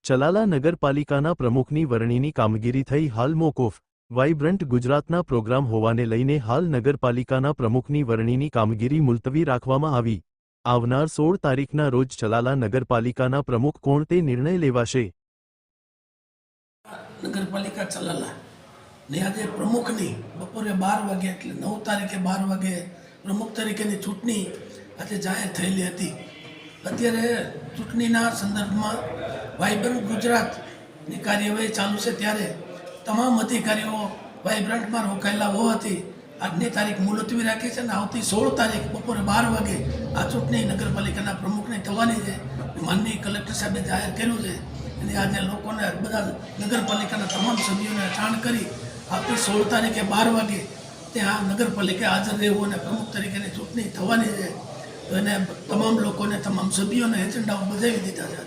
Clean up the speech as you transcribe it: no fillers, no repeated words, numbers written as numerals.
ચલાલા નગરપાલિકાના પ્રમુખની વરણીની કામગીરી થઈ હાલ મોકૂફ। વાઇબ્રન્ટ ગુજરાતના પ્રોગ્રામ હોવાને લઈને હાલ નગરપાલિકાના પ્રમુખની વરણીની કામગીરી મુલતવી રાખવામાં આવી। આવનાર 16 તારીખના રોજ ચલાલા નગરપાલિકાના પ્રમુખ કોણ તે નિર્ણય લેવાશે। નગરપાલિકા ચલાલા ને આજે પ્રમુખની બપોરે 12 વાગે એટલે 9 તારીખે 12 વાગે પ્રમુખ તરીકેની ચૂંટણી આજે જાહેર થયેલી હતી। અત્યારે ચૂંટણીના સંદર્ભમાં વાઇબ્રન્ટ ગુજરાતની કાર્યવાહી ચાલુ છે, ત્યારે તમામ અધિકારીઓ વાઇબ્રન્ટમાં રોકાયેલા હોવાથી આજની તારીખ મુલતવી રાખી છે અને આવતી 16 તારીખ બપોરે 12 વાગે આ ચૂંટણી નગરપાલિકાના પ્રમુખની થવાની છે। માનનીય કલેક્ટર સાહેબે જાહેર કર્યું છે અને આજે લોકોને બધા નગરપાલિકાના તમામ સભ્યોને જાણ કરી આવતી 16 તારીખે 12 વાગે ત્યાં નગરપાલિકા હાજર રહેવું અને પ્રમુખ તરીકેની ચૂંટણી થવાની છે। તો એને તમામ લોકોને તમામ સભ્યોને એજન્ડાઓ બજાવી દીધા છે।